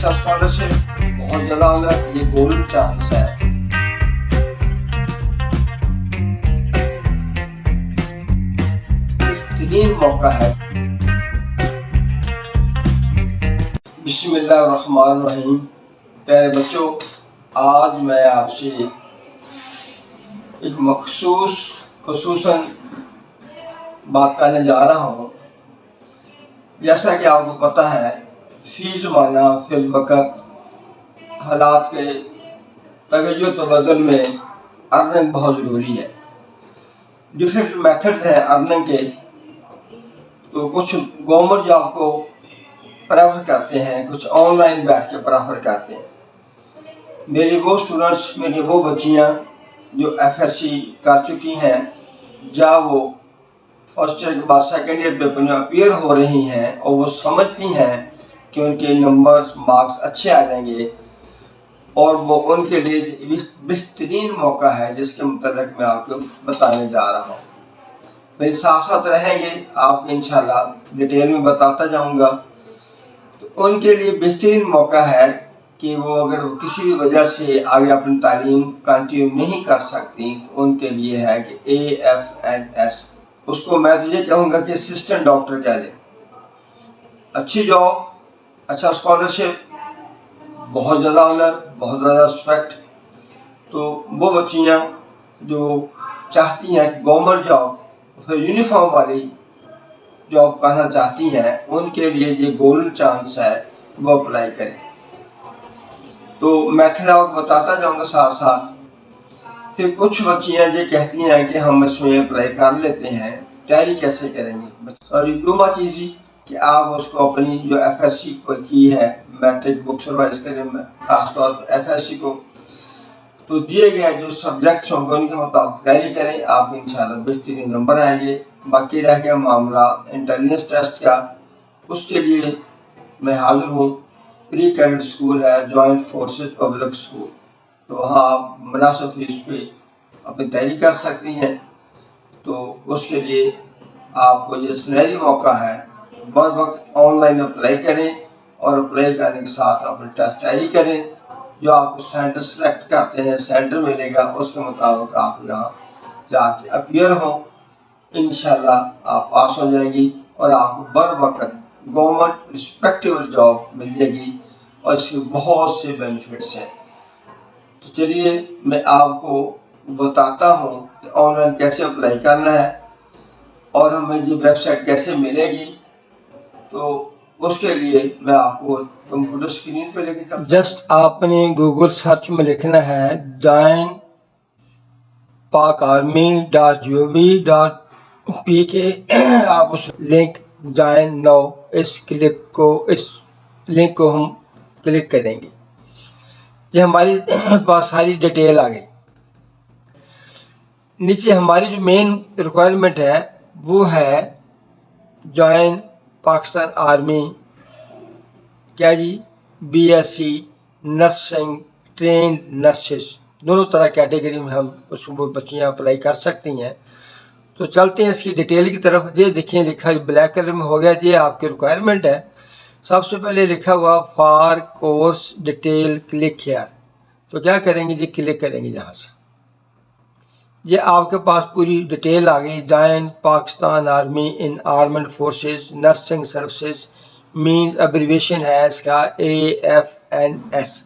अच्छा स्कॉलरशिप, बहुत ज़्यादा ऑनर, ये गोल्डन चांस है। बेहतरीन मौका है। बिस्मिल्लाहिर्रहमानिर्रहीम। प्यारे बच्चों, आज मैं आपसे एक खुसूसन बात करने जा रहा हूँ। जैसा कि आपको पता है, फी ज़माना फिल वक़्त हालात के तगय्युर तबदुल में अर्निंग बहुत ज़रूरी है। डिफरेंट मेथड्स हैं अर्निंग के। तो कुछ गवर्नमेंट जॉब को प्रेफर करते हैं, कुछ ऑनलाइन बैठ के प्रेफर करते हैं। मेरी वो स्टूडेंट्स, मेरी वो बच्चियाँ जो FSC कर चुकी हैं, या वो फर्स्ट ईयर के बाद सेकेंड ईयर पेपर में अपीयर हो रही हैं और वो समझती हैं कि उनके नंबर्स मार्क्स अच्छे आ जाएंगे, और वो उनके लिए बेहतरीन मौका है जिसके मुताबिक मैं आपको बताने जा रहा हूँ। मेरे साथ साथ रहेंगे, आप इंशाल्लाह डिटेल में बताता जाऊँगा। तो उनके लिए बेहतरीन मौका है कि वो अगर किसी भी वजह से आगे अपनी तालीम कंटिन्यू नहीं कर सकती, तो उनके लिए है कि AFNS, उसको मैं तुझे कहूँगा कि असिस्टेंट डॉक्टर कह ले। अच्छी जॉब, अच्छा स्कॉलरशिप, बहुत ज़्यादा ऑनर, बहुत ज़्यादा रिस्पेक्ट। तो वो बच्चियाँ जो चाहती हैं कि गवर्नमेंट जॉब फिर यूनिफॉर्म वाली जॉब करना चाहती हैं, उनके लिए ये गोल्डन चांस है कि वो अप्लाई करें। तो मेथड आपको बताता जाऊँगा साथ साथ। फिर कुछ बच्चियाँ ये कहती हैं कि हम इसमें अप्लाई कर लेते हैं, तैयारी कैसे करेंगे। सॉरी, टू मच ईजी कि आप उसको अपनी जो FSC की है, मैट्रिक बुक्स रिवाइज करें, खासतौर पर FSC को, तो दिए गए जो सब्जेक्ट्स होंगे उनके मुताबिक तैयारी करें। आप इंशाल्लाह बेहतरीन नंबर आएंगे। बाकी रह गया मामला इंटेलिजेंस टेस्ट का, उसके लिए मैं हाजिर हूँ। प्री कैडेट स्कूल है, जॉइंट फोर्सेस पब्लिक स्कूल, तो वहाँ आप मुनासिब फीस पे अपनी तैयारी कर सकती हैं। तो उसके लिए आपको ये सुनहरी मौका है, बर वक्त ऑनलाइन अप्लाई करें और अप्लाई करने के साथ अपनी टेस्ट तैयारी करें। जो आपको सेंटर सेलेक्ट करते हैं, सेंटर मिलेगा, उसके मुताबिक आप यहाँ जाके अपीयर हों। इंशाल्लाह आप पास हो जाएंगी और आपको बर वक्त गवर्नमेंट रिस्पेक्टेबल जॉब मिल जाएगी, और इसके बहुत से बेनिफिट्स हैं। तो चलिए मैं आपको बताता हूँ कि ऑनलाइन कैसे अप्लाई करना है और हमें ये वेबसाइट कैसे मिलेगी। तो उसके लिए मैं आपको कंप्यूटर स्क्रीन पे लेके चलता। जस्ट आपने गूगल सर्च में लिखना है join pakarmy.gov.pk। आप उस लिंक ज्वाइन नाउ, इस लिंक को हम क्लिक करेंगे। ये हमारी पास सारी डिटेल आ गई। नीचे हमारी जो मेन रिक्वायरमेंट है वो है जॉइन पाकिस्तान आर्मी, क्या जी, BSc नर्सिंग ट्रेन नर्सेस, दोनों तरह कैटेगरी में हम उसको बच्चियाँ अप्लाई कर सकती हैं। तो चलते हैं इसकी डिटेल की तरफ। ये देखिए लिखा ब्लैक कलर में हो गया, ये आपकी रिक्वायरमेंट है। सबसे पहले लिखा हुआ for course detail click here. तो क्या करेंगे जी, क्लिक करेंगे यहाँ से। ये आपके पास पूरी डिटेल आ गई। जॉइन पाकिस्तान आर्मी इन armed forces nursing services, mean abbreviation है इसका AFNS।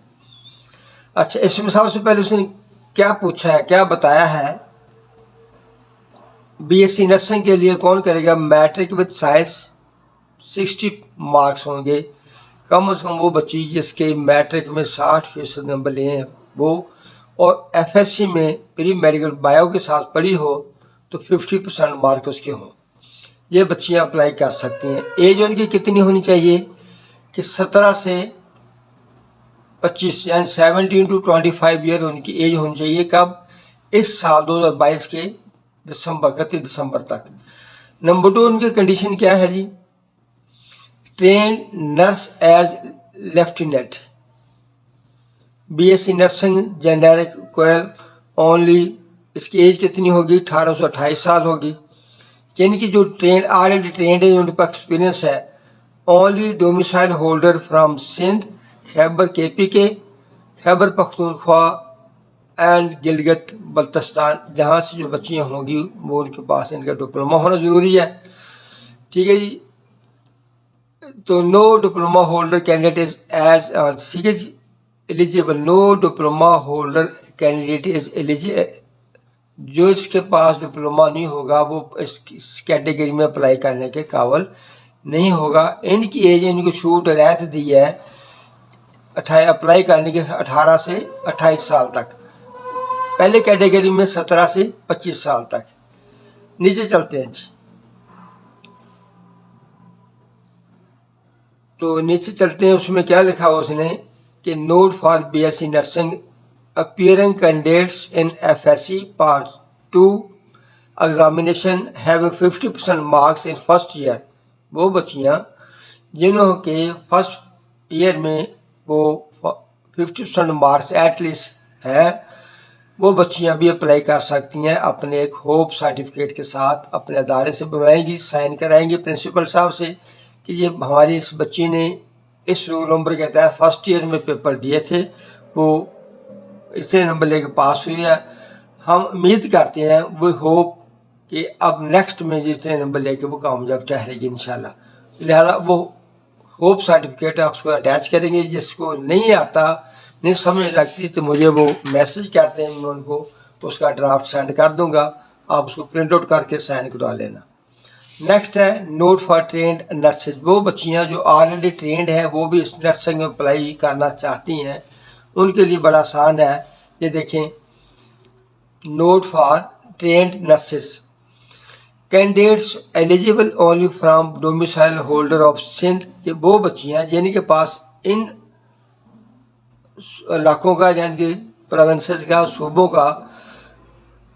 अच्छा, इसमें सबसे पहले उसने क्या पूछा है, क्या बताया है। BSc नर्सिंग के लिए कौन करेगा, मैट्रिक विद साइंस 60 मार्क्स होंगे, कम से कम वो बच्ची जिसके मैट्रिक में 60% नंबर लिए हैं वो, और FSC में प्री मेडिकल बायो के साथ पढ़ी हो तो 50% मार्क उसके हों। ये बच्चियां अप्लाई कर सकती हैं। एज उनकी कितनी होनी चाहिए कि 17 से 25, यानी 17 to 25 ईयर उनकी एज होनी चाहिए। कब, इस साल 2022 के 31 दिसंबर तक। नंबर 2 उनकी कंडीशन क्या है जी, train nurse as lieutenant, BSc nursing generic कोयल ओनली। इसकी एज कितनी होगी, 18 से 28 साल होगी। यानी कि जो ऑलरेडी ट्रेंड है, उनके पास एक्सपीरियंस है। Only domicile holder from Sindh Khyber KPK, Khyber Pakhtunkhwa and Gilgit Baltistan, जहाँ से जो बच्चियाँ होंगी वो उनके पास इनका डिप्लोमा होना ज़रूरी है। ठीक है जी। तो no diploma holder candidate is as, ठीक है जी, eligible, no diploma holder candidate is eligible, जो इसके पास डिप्लोमा नहीं होगा वो इस कैटेगरी में अप्लाई करने के काबिल नहीं होगा। इनकी एज, इनको छूट रियायत दी है अप्लाई करने के 18 से 28 साल तक, पहले कैटेगरी में 17 से 25 साल तक। नीचे चलते हैं जी। तो नीचे चलते हैं, उसमें क्या लिखा हुआ उसने कि note for BSc nursing appearing candidates in FSc Part 2 examination having 50% marks in first year, वो बच्चियाँ जिन्हों के फर्स्ट ईयर में वो 50% मार्क्स एटलीस्ट है, वो बच्चियाँ भी अप्लाई कर सकती हैं। अपने एक होप सर्टिफिकेट के साथ अपने अदारे से बनवाएंगी, साइन कराएंगी प्रिंसिपल साहब से कि ये हमारी इस बच्ची ने इस रोल नंबर के तहत फर्स्ट ईयर में पेपर दिए थे, वो इतने नंबर लेके पास हुई है, हम उम्मीद करते हैं वो होप कि अब नेक्स्ट में जितने नंबर लेके वो कामयाब ठहरेगी इंशाल्लाह। लिहाजा वो होप सर्टिफिकेट आप उसको अटैच करेंगे। जिसको नहीं आता, नहीं समझ लगती, तो मुझे वो मैसेज करते हैं, मैं उनको उसका ड्राफ्ट सेंड कर दूंगा, आप उसको प्रिंट आउट करके साइन करवा लेना। नेक्स्ट है नोट फॉर ट्रेंड नर्सेज, वो बच्चियाँ जो ऑलरेडी ट्रेंड हैं वो भी इस नर्सिंग में अप्लाई करना चाहती हैं, उनके लिए बड़ा आसान है। ये देखें, note for trained nurses candidates eligible only from domicile holder of Sindh, ये वो बच्चियाँ जिनके पास इन इलाकों का यानी कि प्रोविंसेस का, सूबों का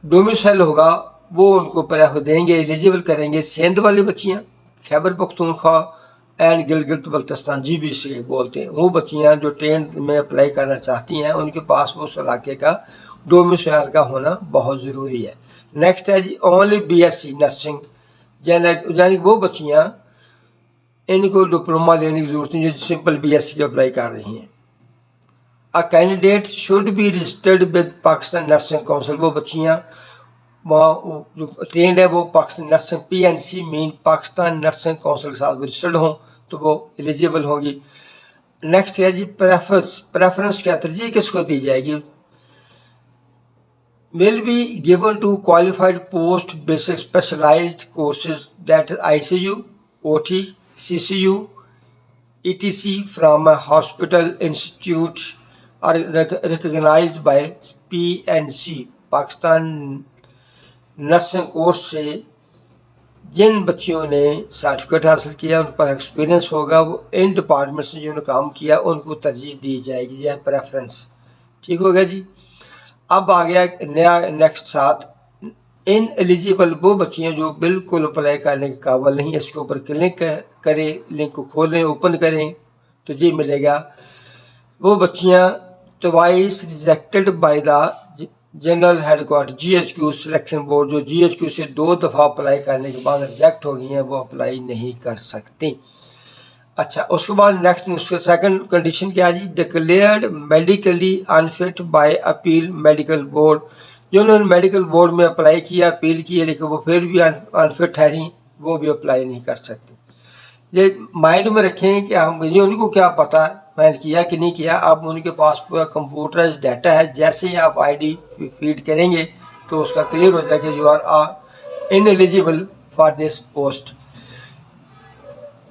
डोमिसाइल होगा, वो उनको प्रेफर देंगे, एलिजिबल करेंगे। सिंध वाली बच्चियाँ, खैबर पख्तूनख्वा एंड गिलगित बल्तिस्तान GBC बोलते हैं, वो बच्चियाँ जो ट्रेन में अप्लाई करना चाहती हैं, उनके पास उस इलाके का डोमिसाइल का होना बहुत ज़रूरी है। नेक्स्ट है जी ओनली BSc नर्सिंग, यानी वो बच्चियाँ इनको डिप्लोमा लेने की जरूरत नहीं, जो सिंपल BSc की अप्लाई कर रही हैं। A candidate should be registered with Pakistan nursing council, वो बच्चियाँ वहाँ जो ट्रेंड है वो Pakistan nursing PNC mean Pakistan nursing council के साथ रजिस्टर्ड हों तो वो एलिजिबल होंगी। नेक्स्ट है जी प्रेफरेंस क्या, तरजीह किसको दी जाएगी, will be given to qualified post basic specialized courses that ICU, OT, CCU, ETC from a hospital institute are recognized by PNC, Pakistan nursing course से जिन बच्चियों ने सर्टिफिकेट हासिल किया, उन पर एक्सपीरियंस होगा, वो इन डिपार्टमेंट से जिन्होंने काम किया उनको तरजीह दी जाएगी, यह प्रेफरेंस। ठीक हो गया जी। अब आ गया नया नेक्स्ट साथ, इन एलिजिबल वो बच्चियाँ जो बिल्कुल अप्लाई करने के काबिल नहीं, इसके ऊपर क्लिक करें, लिंक को खोलें, ओपन करें तो ये मिलेगा। वो बच्चियाँ twice rejected by the general headquarter GHQ selection board, जो GHQ से 2 दफ़ा अप्लाई करने के बाद रिजेक्ट हो गई हैं, वो अप्लाई नहीं कर सकती। अच्छा, उसके बाद नेक्स्ट उसका सेकंड कंडीशन क्या है जी, declared medically unfit by appeal medical board, जो उन्होंने मेडिकल बोर्ड में अप्लाई किया, अपील की है, लेकिन वो फिर भी अनफिट ठहरी, वो भी अप्लाई नहीं कर सकती। ये माइंड में रखें कि हम ये उनको क्या पता है मैंने किया कि नहीं किया। अब उनके पास पूरा कंप्यूटराइज डाटा है, जैसे ही आप ID फीड करेंगे तो उसका क्लियर हो जाएगा कि you are ineligible for this post.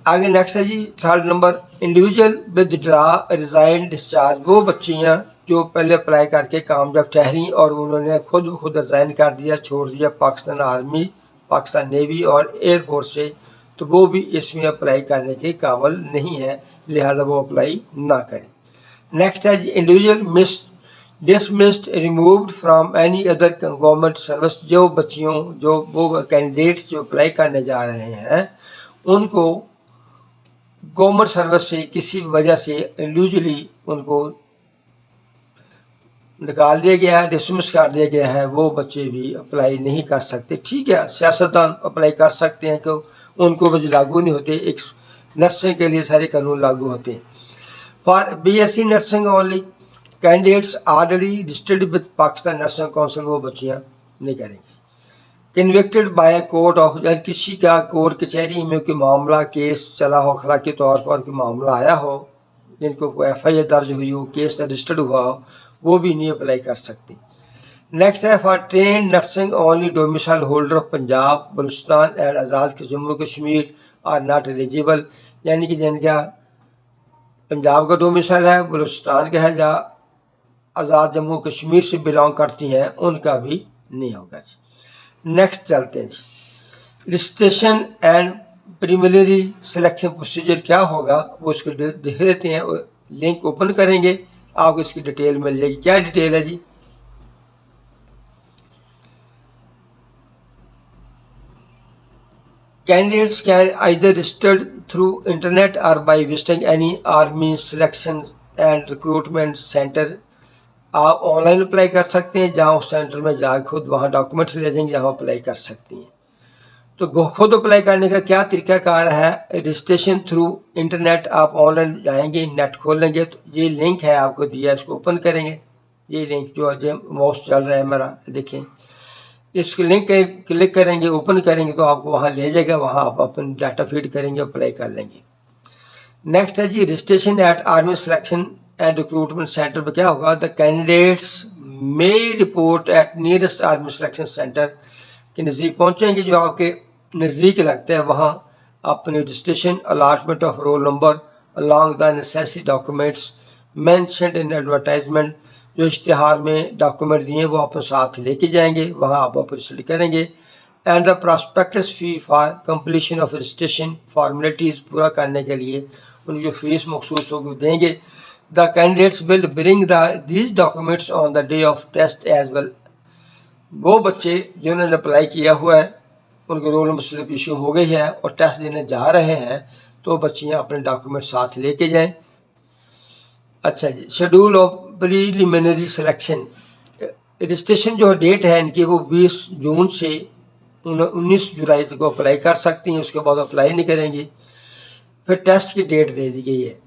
आगे नेक्स्ट है जी third number, individual withdraw resign discharge, वो बच्चियाँ जो पहले अप्लाई करके कामयाब ठहरी और उन्होंने खुद रिजाइन कर दिया, छोड़ दिया पाकिस्तान आर्मी, पाकिस्तान नेवी और एयरफोर्स से, तो वो भी इसमें अप्लाई करने के काबिल नहीं है, लिहाजा वो अप्लाई ना करें। नेक्स्ट है जी individual dismissed removed from any other government service, जो बच्चियों जो वो कैंडिडेट्स जो अप्लाई करने जा रहे हैं उनको गवर्नमेंट सर्विस से किसी वजह से इंडिविजुअली उनको निकाल दिया गया है, डिसमिस कर दिया गया है, वो बच्चे भी अप्लाई नहीं कर सकते। ठीक है, सियासतदान अप्लाई कर सकते हैं कि उनको वजह लागू नहीं होते, एक नर्सिंग के लिए सारे कानून लागू होते हैं। For BSc nursing only, candidates already registered with Pakistan Nursing Council वो बच्चियाँ नहीं करेंगी। Convicted by a court of, यानी किसी का कोर्ट कचहरी में कोई मामला केस चला हो, अखलाकी तौर पर कोई मामला आया हो, जिनको कोई FIR दर्ज हुई हो, केस रजिस्टर्ड हुआ हो, वो भी नहीं अप्लाई कर सकती। नेक्स्ट है for train nursing only domicile holder of Punjab Balochistan and Azad के Jammu Kashmir are not eligible, यानी कि जिनका पंजाब का डोमिसाइल है, बलूचिस्तान का है या आज़ाद जम्मू कश्मीर से बिलोंग करती हैं, उनका भी नहीं होगा। नेक्स्ट चलते हैं जी, registration and preliminary selection procedure क्या होगा वो इसको देख लेते हैं। लिंक ओपन करेंगे, आपको इसकी डिटेल मिल जाएगी। क्या डिटेल है जी, candidates can either register through internet or by visiting any army selection and recruitment center। आप ऑनलाइन अप्लाई कर सकते हैं, जहां उस सेंटर में जा खुद वहां डॉक्यूमेंट्स ले जाएंगे, जहां अप्लाई कर सकती हैं। तो खुद अप्लाई करने का क्या तरीकाकार है, रजिस्ट्रेशन थ्रू इंटरनेट, आप ऑनलाइन जाएंगे, नेट खोलेंगे तो ये लिंक है आपको दिया, इसको ओपन करेंगे। ये लिंक जो माउस चल रहा है मेरा, देखें, इस लिंक क्लिक करेंगे, ओपन करेंगे तो आपको वहाँ ले जाएगा, वहाँ आप अपना डाटा फीड करेंगे, अप्लाई कर लेंगे। नेक्स्ट है जी, registration at army selection and recruitment centre पर क्या होगा, the candidates may report at nearest army selection centre के नज़दीक पहुँचेंगे, जो आपके नज़दीक लगता है, वहाँ अपने registration, allotment of roll number along the necessary documents mentioned in advertisement, जो इश्तिहार में डॉक्यूमेंट दिए वो अपने साथ लेके जाएंगे, वहाँ आप रजिस्टर करेंगे। And the prospectus fee for completion of registration, formalities पूरा करने के लिए उनकी जो फीस मखसूस होगी देंगे। The candidates will bring these documents on the day of test as well, वो बच्चे जिन्होंने अप्लाई किया हुआ है, उनके रोल नंबर स्लिप इशू हो गई है और टेस्ट देने जा रहे हैं, तो बच्चियाँ अपने डॉक्यूमेंट साथ लेके जाएँ। अच्छा जी, schedule of preliminary selection, registration जो डेट है इनकी वो 20 जून से 19 जुलाई तक अप्लाई कर सकती हैं, उसके बाद अप्लाई नहीं करेंगी। फिर टेस्ट की डेट दे दी गई है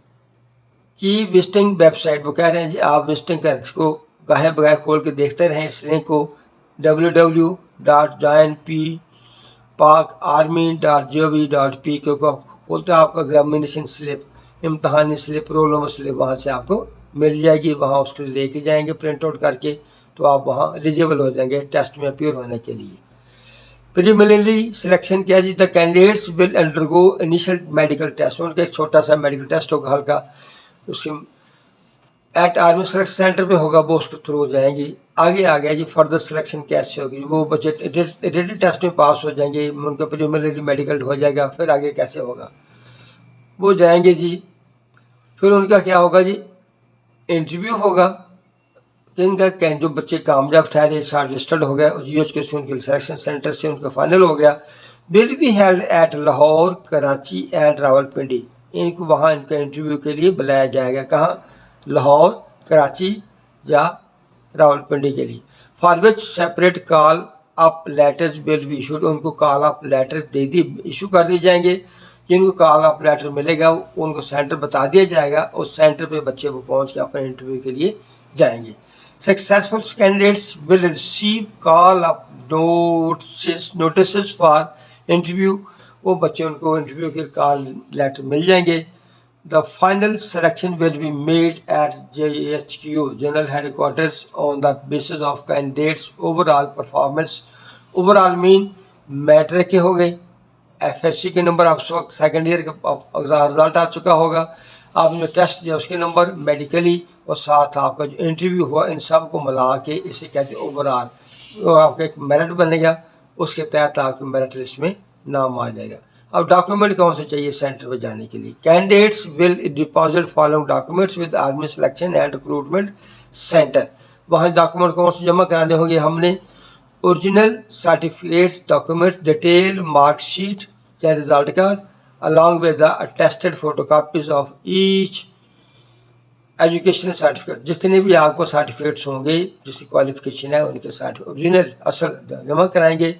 कि विजिटिंग वेबसाइट, वो कह रहे हैं जी आप विजिटिंग कर इसको गाहे बगाहे खोल के देखते रहें इस लिंक को, www.joinpakarmy.gov.p को बोलते हैं, आपका एग्जामिनेशन स्लिप, इम्तहानी स्लिप, रोल नंबर स्लिप वहाँ से आपको मिल जाएगी, वहाँ उसको लेके जाएंगे प्रिंट आउट करके, तो आप वहाँ एलिजिबल हो जाएंगे टेस्ट में अपीयर होने के लिए। प्रीलिमिनरी सिलेक्शन क्या जी, the candidates will undergo initial medical test, उनका एक छोटा सा मेडिकल टेस्ट होगा हल्का, उसके एट आर्मी सिलेक्शन सेंटर पे होगा, वो उसके थ्रू जाएंगी। आगे आ गया जी, फर्दर सिलेक्शन कैसे होगी, वो बच्चे रिटन टेस्ट में पास हो जाएंगे, उनका प्रीलिमिनरी मेडिकल हो जाएगा, फिर आगे कैसे होगा वो जाएंगे जी। फिर उनका क्या होगा जी, इंटरव्यू होगा, इनका जो बच्चे कामयाब ठहरे, शॉर्ट लिस्टेड हो गए, UHK से उनके सिलेक्शन सेंटर से उनका फाइनल हो गया, will be held at Lahore, Karachi and Rawalpindi, इनको वहाँ इनका इंटरव्यू के लिए बुलाया जाएगा। कहाँ, लाहौर, कराची या रावलपिंडी के लिए। For which separate call up letters will be issued, उनको कॉल अप लेटर इशू कर दिए जाएंगे। जिनको कॉल अप लेटर मिलेगा उनको सेंटर बता दिया जाएगा, उस सेंटर पे बच्चे वो पहुंच के अपने इंटरव्यू के लिए जाएंगे। Successful candidates will receive call up notice for interview, वो बच्चे उनको इंटरव्यू के कॉल लेटर मिल जाएंगे। The final selection will be made at JHQ general headquarters on the basis of candidates overall performance, overall mean matric के हो गए, FSC के नंबर, आप वक्त सेकेंड ईयर का रिजल्ट आ चुका होगा, आप जो टेस्ट जो उसके नंबर, मेडिकली और साथ आपका जो इंटरव्यू हुआ, इन सब को मिला के इसे कहते हैं ओवरऑल, तो आपका एक मेरिट बनेगा, उसके तहत आपके मेरिट लिस्ट में नाम आ जाएगा। अब डॉक्यूमेंट कौन से चाहिए सेंटर पर जाने के लिए, candidates will deposit following documents with army selection and recruitment centre, वहाँ डॉक्यूमेंट कौन से जमा कराने होंगे हमने, original certificates document, detail marksheet या result card along with the attested photocopies of each educational certificate, जितने भी आपको सर्टिफिकेट्स होंगे जिसकी क्वालिफिकेशन है उनके सर्टिफिकेट ओरिजिनल असल जमा कराएंगे।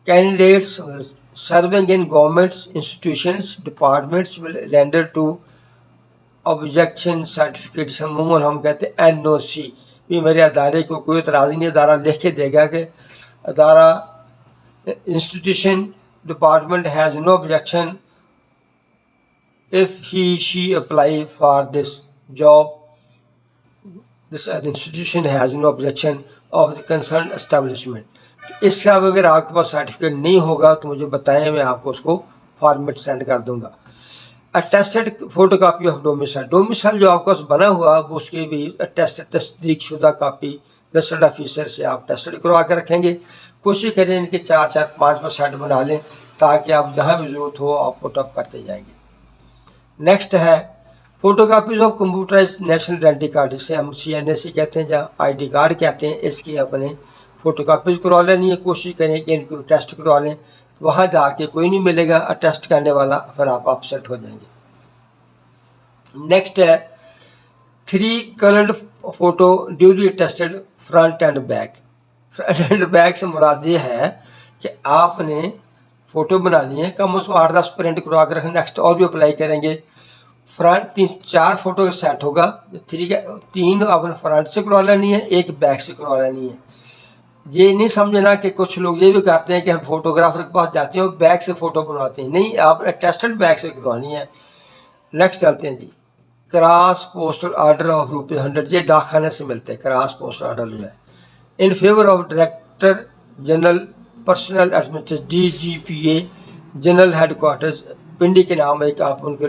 Candidates serving in government institutions departments will render to objection certificate से अमूमन हम कहते हैं NOC, भी मेरे अदारे को कोई एतराज़ नहीं, अदारा लिख के देगा कि अदारा institution department has no objection if she apply for this job, this institution has no objection of the concerned establishment. इसका अगर आपके पास सर्टिफिकेट नहीं होगा तो मुझे बताएं, मैं आपको उसको फॉर्मेट सेंड कर दूंगा। Attested photo copy of domicile, domicile जो आपके पास बना हुआ वो उसकी भी अटेस्टेड तस्दीक शुदा कापी गजटेड ऑफिसर से आप टेस्टेड करवा के रखेंगे। कोशिश करें इनके 4-4-5 सेट बना लें ताकि आप जहाँ भी ज़रूरत हो आप फोटो करते जाएंगे। नेक्स्ट है photo copies of computerized national identity card, जिसे हम CNAC कहते हैं जहाँ ID कार्ड कहते हैं, इसकी अपने फ़ोटो कापीज करवा लेनी है। कोशिश करें कि इनको टेस्ट करवा लें, वहाँ जाके कोई नहीं मिलेगा टेस्ट करने वाला, फिर आप अपसेट हो जाएंगे। नेक्स्ट है 3 coloured photo duly tested front end back. Front end back से मुराद ये है कि आपने फ़ोटो बनानी है, कम से कम 8-10 प्रिंट करवा कर रखें। नेक्स्ट और भी अप्लाई करेंगे। फ्रंट 3-4 फोटो का सेट होगा, 3 आपने फ्रंट से करवा लेनी है, 1 बैक से करवा लेनी है। ये नहीं समझना कि कुछ लोग ये भी करते हैं कि हम फोटोग्राफर के पास जाते हैं और बैक से फ़ोटो बनवाते हैं, नहीं, आपने टेस्टेड बैक से करवानी है। नेक्स्ट चलते हैं जी, क्रॉस पोस्टल ऑर्डर ऑफ ₹100, ये डाकखाने से मिलते हैं। क्रॉस पोस्टल ऑर्डर जो है in favour of director general personal administration DGPA general headquarters Pindi के नाम एक आप उनके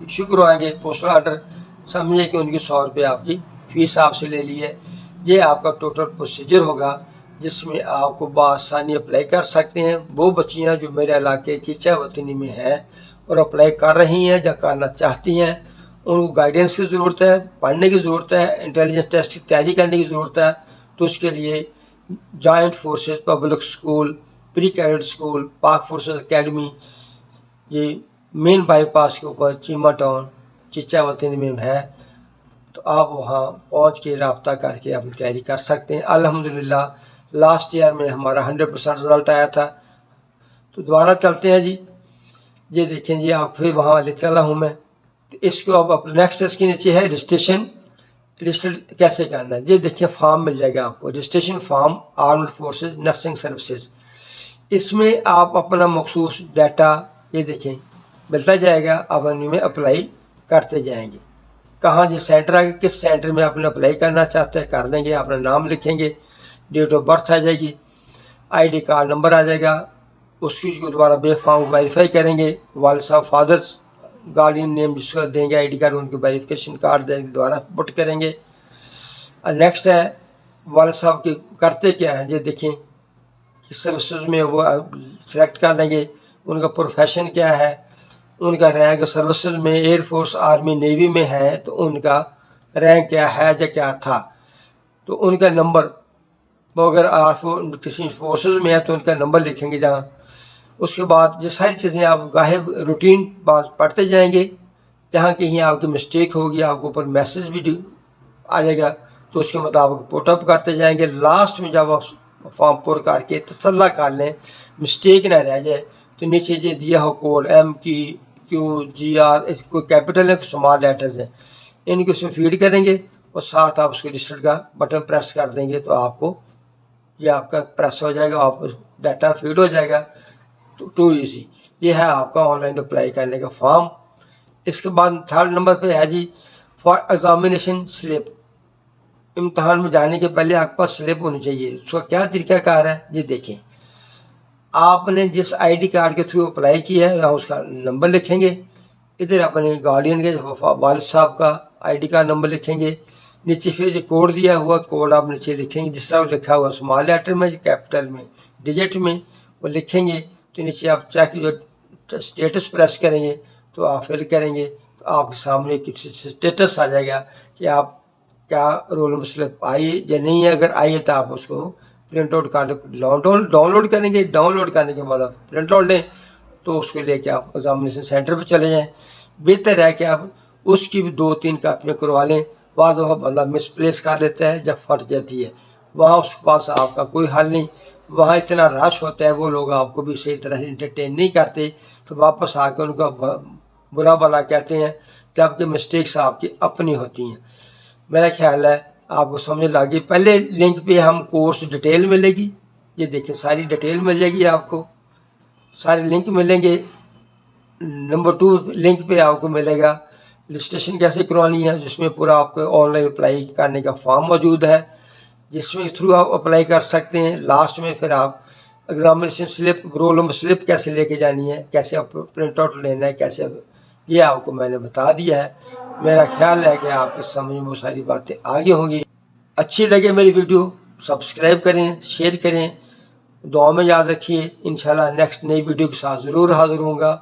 इशू करवाएंगे पोस्टल ऑर्डर। समझिए कि उनकी 100 रुपये आपकी फ़ीस आपसे ले ली है। ये आपका टोटल प्रोसीजर होगा जिसमें आपको बआसानी अप्लाई कर सकते हैं। वो बच्चियाँ जो मेरे इलाके चीचा वतनी में हैं और अप्लाई कर रही हैं या करना चाहती हैं, उनको गाइडेंस की ज़रूरत है, पढ़ने की ज़रूरत है, इंटेलिजेंस टेस्ट की तैयारी करने की ज़रूरत है। तो उसके लिए joint forces public school, pre cadet school, पाक फोर्सेस एकेडमी, ये मेन बाईपास के ऊपर चीमा टाउन चीचा वतन में है, तो आप वहाँ पहुँच के रब्ता करके अपनी तैयारी कर सकते हैं। अल्हम्दुलिल्लाह लास्ट ईयर में हमारा 100% रिज़ल्ट आया था। तो दोबारा चलते हैं जी, ये देखें जी, आप फिर वहाँ ले चला हूँ मैं। तो इसको अब नेक्स्ट इसके नीचे है रजिस्ट्रेशन। रजिस्टर कैसे करना है, ये देखिए फॉर्म मिल जाएगा आपको, registration form armed forces nursing services. इसमें आप अपना मखसूस डाटा ये देखें मिलता जाएगा, आप इनमें अप्लाई करते जाएंगे। कहाँ जी सेंटर आगे, किस सेंटर में आपने अप्लाई करना चाहते हैं कर देंगे, अपना नाम लिखेंगे, डेट ऑफ बर्थ आ जाएगी, ID कार्ड नंबर आ जाएगा, उसकी दोबारा बे फॉर्म वेरीफाई करेंगे, वालिद साहब फादर्स गार्डियन नेम जिसका देंगे ID कार्ड, उनके वेरिफिकेशन कार्ड देंगे, दोबारा पुट करेंगे। नेक्स्ट है वालिद साहब के करते क्या है, ये देखें कि सर्विसेज में वो सेलेक्ट कर लेंगे, उनका प्रोफेशन क्या है, उनका रैंक सर्विसेज में एयरफोर्स आर्मी नेवी में है तो उनका रैंक क्या है या क्या था, तो उनका नंबर, वो अगर किसी फोर्सेज में है तो उनका नंबर लिखेंगे जहाँ। उसके बाद ये सारी चीज़ें आप गाहिब रूटीन पढ़ते जाएंगे, जहाँ कहीं आपकी मिस्टेक होगी आपको ऊपर मैसेज भी आ जाएगा, तो उसके मुताबिक पुटअप करते जाएंगे। लास्ट में जब आप फॉर्म पुर करके तसल्ला कर लें, मिस्टेक ना रह जाए, तो नीचे ये दिया हो कोड MQGR, कोई कैपिटल है, स्मॉल लेटर्स हैं, इनको उसमें फीड करेंगे और साथ आप उसके रजिस्टर का बटन प्रेस कर देंगे तो आपको ये आपका प्रेस हो जाएगा, आप डाटा फीड हो जाएगा। तो टू ईजी, ये है आपका ऑनलाइन अप्लाई करने का फॉर्म। इसके बाद 3rd नंबर पे है जी फॉर एग्जामिनेशन स्लिप। इम्तहान में जाने के पहले आपके पास स्लिप होनी चाहिए। उसका क्या तरीक़ाकार है ये देखें, आपने जिस ID कार्ड के थ्रू अप्लाई किया है वहाँ उसका नंबर लिखेंगे, इधर अपने गार्डियन के वालिद साहब का ID कार्ड नंबर लिखेंगे, नीचे फिर जो कोड दिया हुआ कोड आप नीचे लिखेंगे, जिस तरह लिखा हुआ स्मॉल लेटर में, कैपिटल में, डिजिट में वो लिखेंगे। तो नीचे आप चेक जो स्टेटस प्रेस करेंगे तो आप फिल करेंगे तो आपके सामने कुछ स्टेटस आ जाएगा कि आप क्या रोल नंबर स्लिप आई या नहीं है। अगर आई है तो आप उसको प्रिंट आउट कर डाउनलोड करेंगे, डाउनलोड करने के बाद आप प्रिंट आउट लें तो उसको लेके आप एग्जामिनेशन सेंटर पे चले जाएं। बेहतर है कि आप उसकी भी 2-3 कापियाँ करवा लें। बाद वह बंदा मिसप्लेस कर लेता है, जब फट जाती है वहाँ उसके पास आपका कोई हल नहीं, वहाँ इतना रश होता है, वो लोग आपको भी सही तरह से इंटरटेन नहीं करते, तो वापस आकर उनका बुरा भला कहते हैं। जबकि मिस्टेक्स आपकी अपनी होती हैं। मेरा ख्याल है आपको समझ लगी। पहले लिंक पे हम कोर्स डिटेल मिलेगी, ये देखिए सारी डिटेल मिल जाएगी आपको, सारे लिंक मिलेंगे। नंबर 2 लिंक पे आपको मिलेगा रजिस्ट्रेशन कैसे करवानी है, जिसमें पूरा आपको ऑनलाइन अप्लाई करने का फॉर्म मौजूद है, जिसमें थ्रू आप अप्लाई कर सकते हैं। लास्ट में फिर आप examination slip, roll number slip कैसे लेके जानी है, कैसे आप प्रिंट आउट लेना है, कैसे, ये आपको मैंने बता दिया है। मेरा ख्याल है कि आपकी समझ में वो सारी बातें आगे होंगी। अच्छी लगे मेरी वीडियो सब्सक्राइब करें, शेयर करें, दुआ में याद रखिए। इंशाल्लाह नेक्स्ट नई वीडियो के साथ ज़रूर हाज़िर होऊंगा।